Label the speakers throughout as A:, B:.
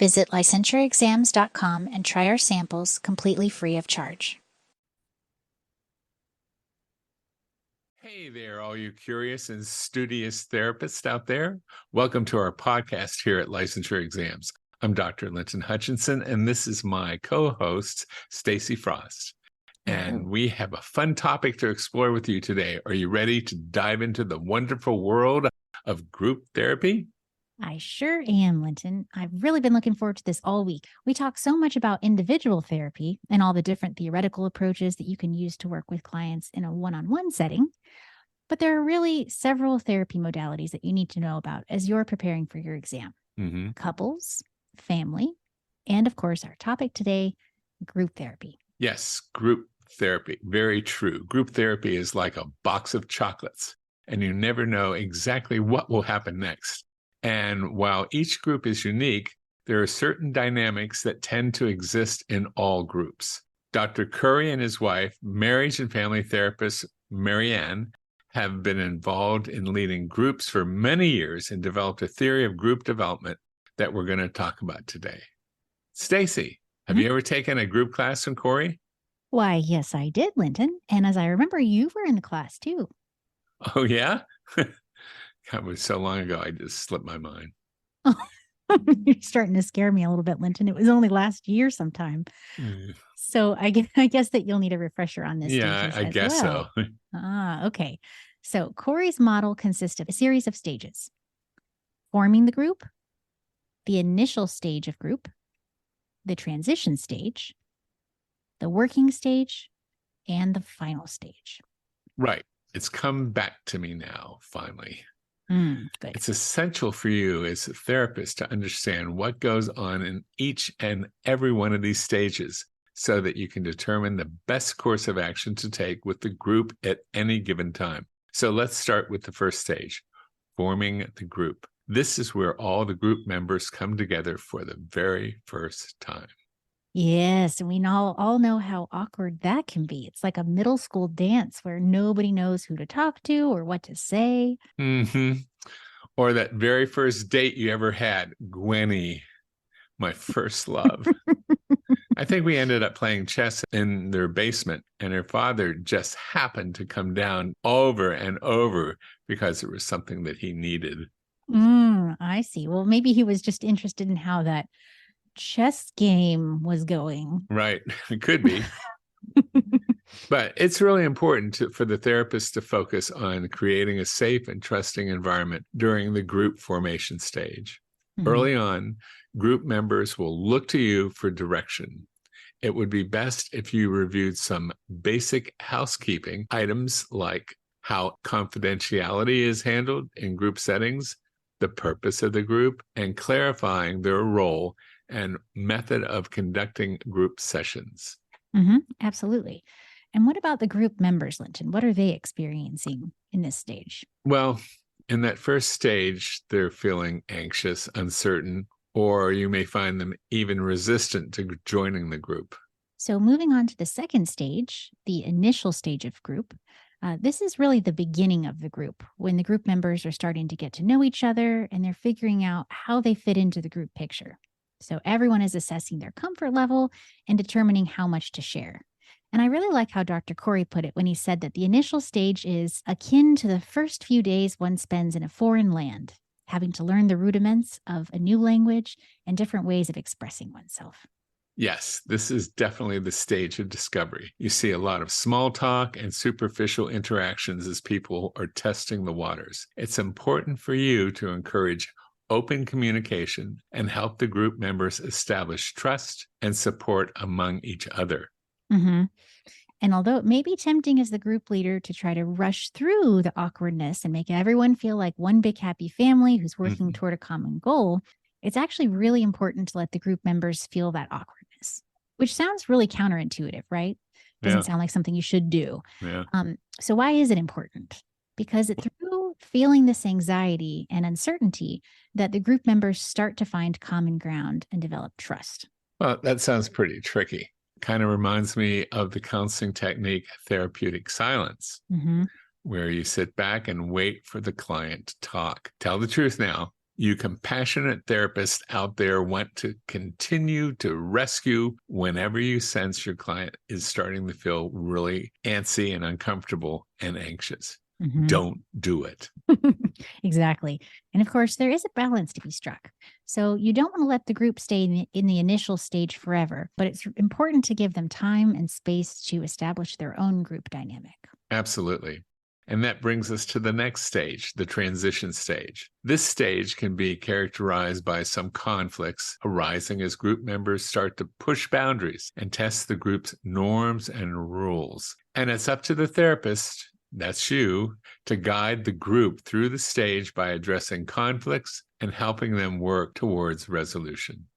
A: Visit licensureexams.com and try our samples completely free of charge.
B: Hey there, all you curious and studious therapists out there. Welcome to our podcast here at Licensure Exams. I'm Dr. Linton Hutchinson, and this is my co-host, Stacy Frost. And we have a fun topic to explore with you today. Are you ready to dive into the wonderful world of group therapy?
A: I sure am, Linton. I've really been looking forward to this all week. We talk so much about individual therapy and all the different theoretical approaches that you can use to work with clients in a one-on-one setting. But there are really several therapy modalities that you need to know about as you're preparing for your exam. Couples, family, and of course, our topic today, group therapy.
B: Yes, group therapy. Very true. Group therapy is like a box of chocolates, and you never know exactly what will happen next. And while each group is unique, there are certain dynamics that tend to exist in all groups. Dr. Curry and his wife, marriage and family therapist Marianne, have been involved in leading groups for many years and developed a theory of group development that we're going to talk about today. Stacy, have you ever taken a group class from Corey?
A: Why, yes, I did, Linton. And as I remember, you were in the class too.
B: Oh, yeah? That was so long ago, I just slipped my mind.
A: You're starting to scare me a little bit, Linton. It was only last year sometime. So I guess that you'll need a refresher on this.
B: Yeah, I guess so.
A: Okay. So Corey's model consists of a series of stages: forming the group, the initial stage of group, the transition stage, the working stage, and the final stage.
B: Right. It's come back to me now, finally.
A: Good.
B: It's essential for you as a therapist to understand what goes on in each and every one of these stages so that you can determine the best course of action to take with the group at any given time. So let's start with the first stage, forming the group. This is where all the group members come together for the very first time.
A: Yes, and we all know how awkward that can be. It's like a middle school dance where nobody knows who to talk to or what to say.
B: Or that very first date you ever had, Gwenny, my first love. I think we ended up playing chess in their basement, and her father just happened to come down over and over because it was something that he needed.
A: I see. Well, maybe he was just interested in how that chess game was going.
B: Right. It could be. But it's really important for the therapist to focus on creating a safe and trusting environment during the group formation stage. Early on, group members will look to you for direction. It would be best if you reviewed some basic housekeeping items like how confidentiality is handled in group settings, the purpose of the group, and clarifying their role and method of conducting group sessions.
A: Absolutely. And what about the group members, Linton? What are they experiencing in this stage?
B: Well, in that first stage, they're feeling anxious, uncertain, or you may find them even resistant to joining the group.
A: So moving on to the second stage, the initial stage of group, this is really the beginning of the group, when the group members are starting to get to know each other and they're figuring out how they fit into the group picture. So everyone is assessing their comfort level and determining how much to share. And I really like how Dr. Corey put it when he said that the initial stage is akin to the first few days one spends in a foreign land, having to learn the rudiments of a new language and different ways of expressing oneself.
B: Yes, this is definitely the stage of discovery. You see a lot of small talk and superficial interactions as people are testing the waters. It's important for you to encourage open communication and help the group members establish trust and support among each other.
A: And although it may be tempting as the group leader to try to rush through the awkwardness and make everyone feel like one big happy family who's working toward a common goal, it's actually really important to let the group members feel that awkwardness, which sounds really counterintuitive, right? Doesn't sound like something you should do. So why is it important? Because it's through feeling this anxiety and uncertainty that the group members start to find common ground and develop trust.
B: Well, that sounds pretty tricky. Kind of reminds me of the counseling technique, therapeutic silence, where you sit back and wait for the client to talk. Tell the truth now. You compassionate therapists out there want to continue to rescue whenever you sense your client is starting to feel really antsy and uncomfortable and anxious. Don't do it.
A: Exactly. And of course, there is a balance to be struck. So you don't want to let the group stay in the initial stage forever, but it's important to give them time and space to establish their own group dynamic.
B: Absolutely. And that brings us to the next stage, the transition stage. This stage can be characterized by some conflicts arising as group members start to push boundaries and test the group's norms and rules. And it's up to the therapist, that's you, to guide the group through the stage by addressing conflicts and helping them work towards resolution.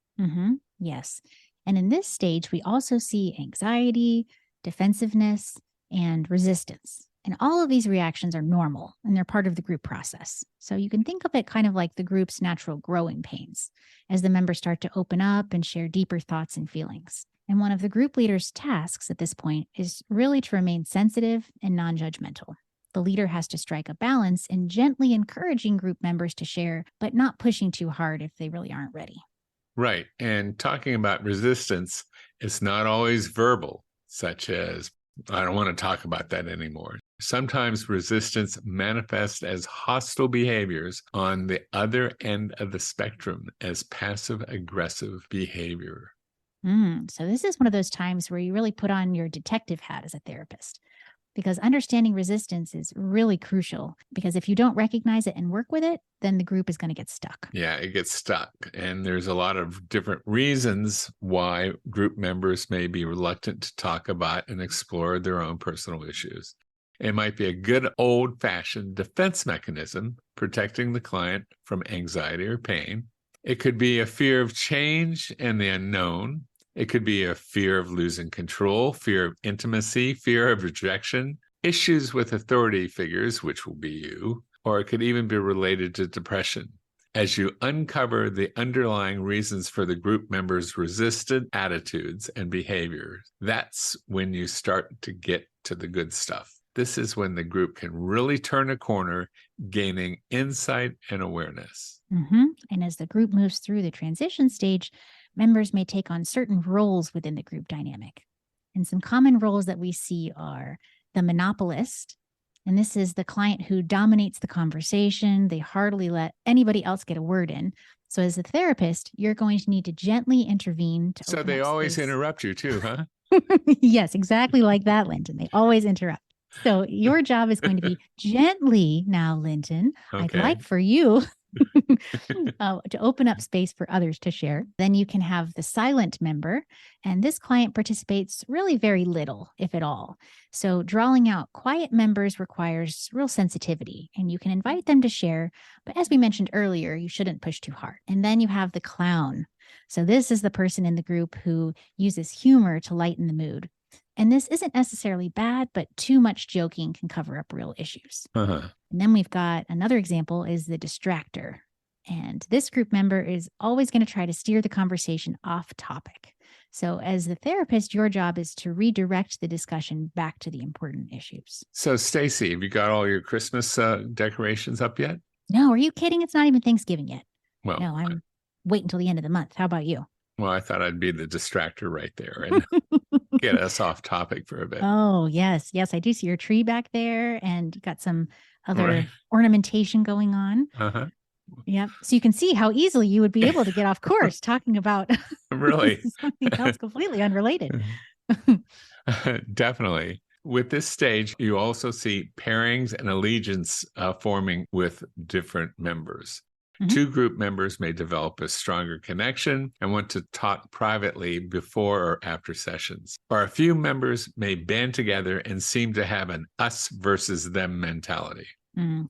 A: Yes. And in this stage, we also see anxiety, defensiveness, and resistance. And all of these reactions are normal and they're part of the group process. So you can think of it kind of like the group's natural growing pains as the members start to open up and share deeper thoughts and feelings. And one of the group leader's tasks at this point is really to remain sensitive and non-judgmental. The leader has to strike a balance in gently encouraging group members to share, but not pushing too hard if they really aren't ready.
B: Right. And talking about resistance, it's not always verbal, such as, I don't want to talk about that anymore. Sometimes resistance manifests as hostile behaviors on the other end of the spectrum as passive-aggressive behavior.
A: So this is one of those times where you really put on your detective hat as a therapist, because understanding resistance is really crucial, because if you don't recognize it and work with it, then the group is going to get stuck.
B: Yeah, it gets stuck. And there's a lot of different reasons why group members may be reluctant to talk about and explore their own personal issues. It might be a good old-fashioned defense mechanism, protecting the client from anxiety or pain. It could be a fear of change and the unknown. It could be a fear of losing control, fear of intimacy, fear of rejection, issues with authority figures, which will be you, or it could even be related to depression. As you uncover the underlying reasons for the group members' resistant attitudes and behaviors, that's when you start to get to the good stuff. This is when the group can really turn a corner, gaining insight and awareness.
A: And as the group moves through the transition stage, members may take on certain roles within the group dynamic. And some common roles that we see are the monopolist. And this is the client who dominates the conversation. They hardly let anybody else get a word in. So as a therapist, you're going to need to gently intervene.
B: So they always interrupt you too, huh?
A: Yes, exactly like that, Linton. They always interrupt. So your job is going to be gently now, Linton.
B: Okay.
A: I'd like for you to open up space for others to share. Then you can have the silent member, and this client participates really very little, if at all. So drawing out quiet members requires real sensitivity, and you can invite them to share. But as we mentioned earlier, you shouldn't push too hard. And then you have the clown. So this is the person in the group who uses humor to lighten the mood. And this isn't necessarily bad, but too much joking can cover up real issues. And then we've got another example is the distractor. And this group member is always going to try to steer the conversation off topic. So as the therapist, your job is to redirect the discussion back to the important issues.
B: So Stacy, have you got all your Christmas decorations up yet?
A: No, are you kidding? It's not even Thanksgiving yet.
B: Well,
A: no, I'm waiting until the end of the month. How about you?
B: Well, I thought I'd be the distractor right there and get us off topic for a bit.
A: Oh, yes. Yes, I do see your tree back there, and you got some other ornamentation going on. Yep. So you can see how easily you would be able to get off course talking about
B: really
A: something else completely unrelated.
B: Definitely. With this stage, you also see pairings and allegiance forming with different members. Two group members may develop a stronger connection and want to talk privately before or after sessions. Or a few members may band together and seem to have an us versus them mentality.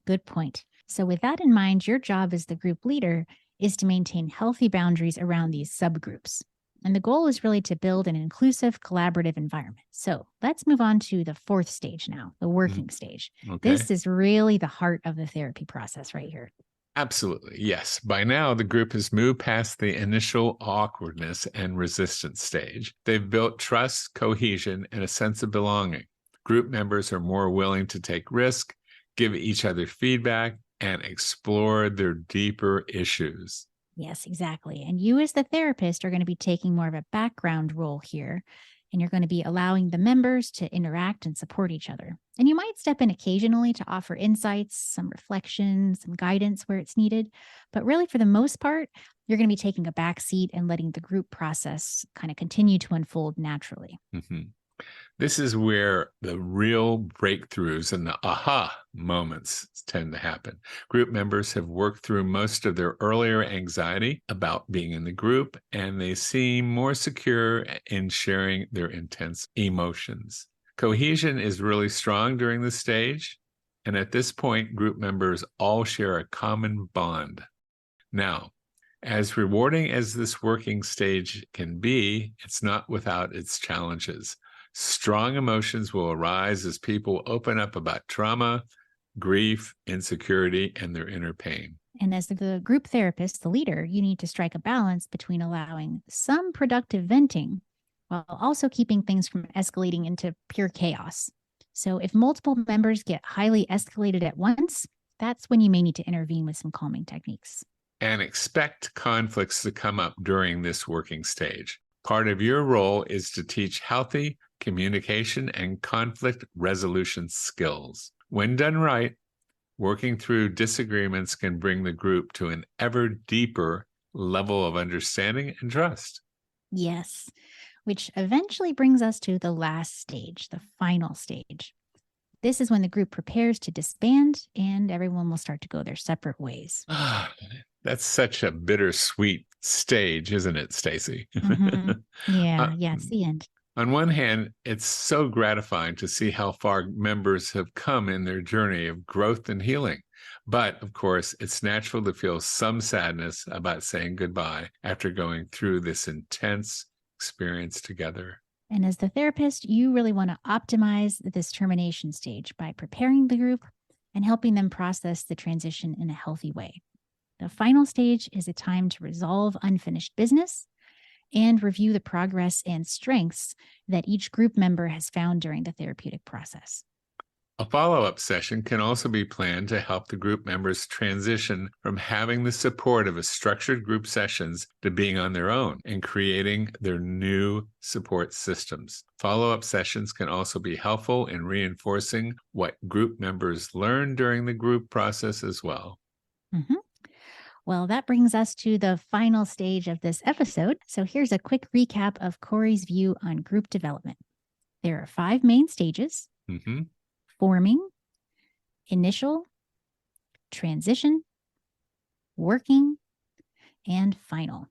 A: Good point. So with that in mind, your job as the group leader is to maintain healthy boundaries around these subgroups. And the goal is really to build an inclusive, collaborative environment. So let's move on to the fourth stage now, the working stage.
B: Okay.
A: This is really the heart of the therapy process right here.
B: Absolutely, yes. By now, the group has moved past the initial awkwardness and resistance stage. They've built trust, cohesion, and a sense of belonging. Group members are more willing to take risk, give each other feedback, and explore their deeper issues.
A: Yes, exactly. And you, as the therapist, are going to be taking more of a background role here. And you're going to be allowing the members to interact and support each other. And you might step in occasionally to offer insights, some reflections, some guidance where it's needed. But really, for the most part, you're going to be taking a back seat and letting the group process kind of continue to unfold naturally.
B: Mhm. This is where the real breakthroughs and the aha moments tend to happen. Group members have worked through most of their earlier anxiety about being in the group, and they seem more secure in sharing their intense emotions. Cohesion is really strong during this stage, and at this point, group members all share a common bond. Now, as rewarding as this working stage can be, it's not without its challenges. Strong emotions will arise as people open up about trauma, grief, insecurity, and their inner pain.
A: And as the group therapist, the leader, you need to strike a balance between allowing some productive venting while also keeping things from escalating into pure chaos. So if multiple members get highly escalated at once, that's when you may need to intervene with some calming techniques.
B: And expect conflicts to come up during this working stage. Part of your role is to teach healthy communication and conflict resolution skills. When done right, working through disagreements can bring the group to an ever deeper level of understanding and trust.
A: Yes, which eventually brings us to the last stage, the final stage. This is when the group prepares to disband and everyone will start to go their separate ways.
B: That's such a bittersweet stage, isn't it, Stacy?
A: Mm-hmm.
B: Uh,
A: Yeah, it's the end.
B: On one hand, it's so gratifying to see how far members have come in their journey of growth and healing. But of course, it's natural to feel some sadness about saying goodbye after going through this intense experience together.
A: And as the therapist, you really want to optimize this termination stage by preparing the group and helping them process the transition in a healthy way. The final stage is a time to resolve unfinished business and review the progress and strengths that each group member has found during the therapeutic process.
B: A follow-up session can also be planned to help the group members transition from having the support of a structured group sessions to being on their own and creating their new support systems. Follow-up sessions can also be helpful in reinforcing what group members learned during the group process as well.
A: Mm-hmm. Well, that brings us to the final stage of this episode. So here's a quick recap of Corey's view on group development. There are 5 main stages: forming, initial, transition, working, and final.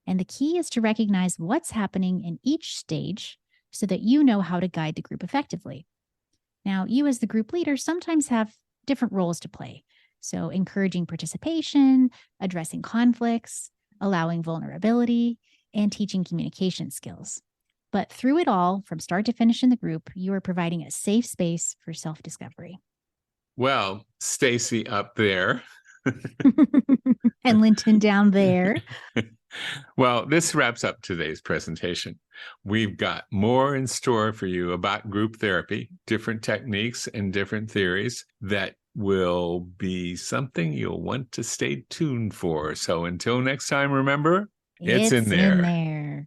A: And the key is to recognize what's happening in each stage so that you know how to guide the group effectively. Now, you as the group leader sometimes have different roles to play. So encouraging participation, addressing conflicts, allowing vulnerability, and teaching communication skills. But through it all, from start to finish in the group, you are providing a safe space for self-discovery.
B: Well, Stacy up there.
A: And Linton down there.
B: Well, this wraps up today's presentation. We've got more in store for you about group therapy, different techniques and different theories that will be something you'll want to stay tuned for. So until next time, remember, it's in there.